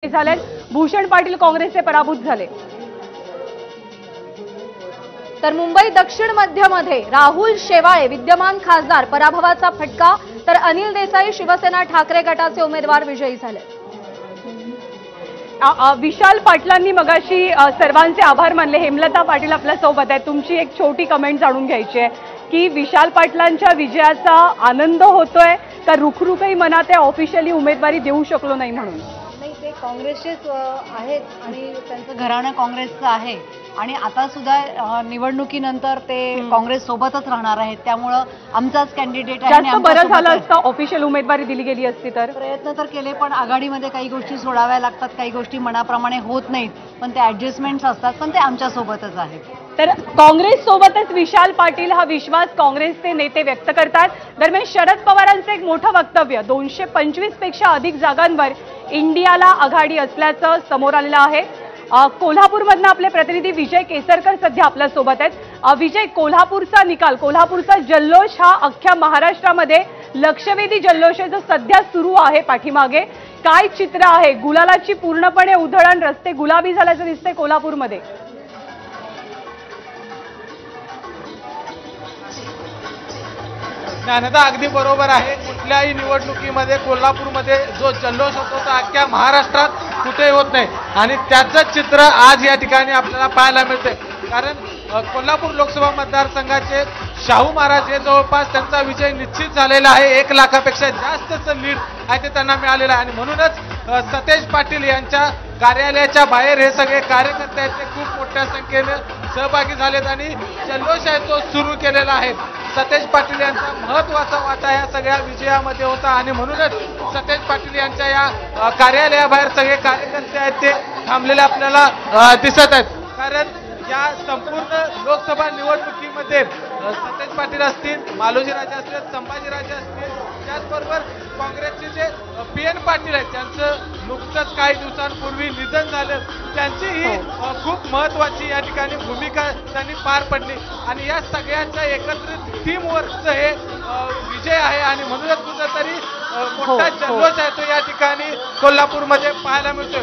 झाले। भूषण पाटील काँग्रेसचे पराभूत झाले। तर मुंबई दक्षिण मध्यमध्ये राहुल शेवाळे विद्यमान खासदार पराभवाचा फटका, तर अनिल देसाई शिवसेना ठाकरे गटाचे उमेदवार विजयी झाले। विशाल पाटलांनी मगाशी सर्वांचे आभार मानले। हेमलता पाटील आपल्या सोबत आहे। तुमची एक छोटी कमेंट जाणून घ्यायची आहे की विशाल पाटलांच्या विजयाचा आनंद होतोय का रुखरुखही मनात आहे ऑफिशियली उमेदवारी देऊ शकलो नाही म्हणून? नाही, ते काँग्रेसचेच आहेत आणि त्यांचं घराणं काँग्रेसचं आहे आणि आता सुद्धा निवडणुकीनंतर ते काँग्रेस सोबतच राहणार आहेत। त्यामुळे आमचाच कॅन्डिडेट आहे। जास्त बरं झालं असतं ऑफिशियल उमेदवारी दिली गेली असती तर। प्रयत्न तर केले पण आघाडीमध्ये काही गोष्टी सोडाव्या लागतात, काही गोष्टी मनाप्रमाणे होत नाहीत, पण ते ऍडजस्टमेंट्स असतात, पण ते आमच्या सोबतच आहेत। तर काँग्रेस सोबतच विशाल पाटील हा विश्वास काँग्रेसचे नेते व्यक्त करतात। दरम्यान शरद पवारांचं एक मोठं वक्तव्य, 225 पेक्षा अधिक जागांवर इंडियाला आघाडी असल्याचं समोर आलेलं आहे। कोल्हापूरमधनं आपले प्रतिनिधी विजय केसरकर सध्या आपल्या सोबत आहेत। विजय, कोल्हापूरचा निकाल, कोल्हापूरचा जल्लोष हा अख्ख्या महाराष्ट्रामध्ये लक्षवेधी जल्लोष आहे जो सध्या सुरू आहे पाठीमागे, काय चित्र आहे? गुलालाची पूर्णपणे उधळण, रस्ते गुलाबी झाल्याचं दिसतंय कोल्हापूरमध्ये। ज्ञानदा अगदी बरोबर आहे। कुठल्याही निवडणुकीमध्ये कोल्हापूरमध्ये जो जल्लोष होतो तो अख्ख्या महाराष्ट्रात कुठेही होत नाही आणि त्याचं चित्र आज या ठिकाणी आपल्याला पाहायला मिळते। कारण कोल्हापूर लोकसभा मतदारसंघाचे शाहू महाराज हे जवळपास त्यांचा विजय निश्चित झालेला आहे। 1 लाखापेक्षा जास्तचं लीड आहे ते त्यांना मिळालेलं आहे आणि म्हणूनच सतेज पाटील यांच्या कार्यालयाच्या बाहेर हे सगळे कार्यकर्ते आहेत ते खूप मोठ्या संख्येने सहभागी झालेत आणि जल्लोष आहे तो सुरू केलेला आहे। सतेज पाटील यांचा महत्वाचा वाटा या सगळ्या विजयामध्ये होता आणि म्हणूनच सतेज पाटील यांच्या या कार्यालयाबाहेर सगळे कार्यकर्ते आहेत ते थांबलेले आपल्याला दिसत आहेत। कारण या संपूर्ण लोकसभा निवडणुकीमध्ये सतेज पाटील असतील, मालोजीराजे असतील, संभाजीराजे असतील, त्याचबरोबर काँग्रेसचे जे PN पाटील आहेत त्यांचं नुकतंच काही दिवसांपूर्वी निधन झालं, त्यांची ही खूप महत्वाची या ठिकाणी भूमिका त्यांनी पार पडली आणि या सगळ्यांच्या एकत्रित टीमवर्कचं हे विजय आहे आणि म्हणूनच कुठेतरी मोठा जल्लोष आहे तो या ठिकाणी कोल्हापूरमध्ये पाहायला मिळतोय।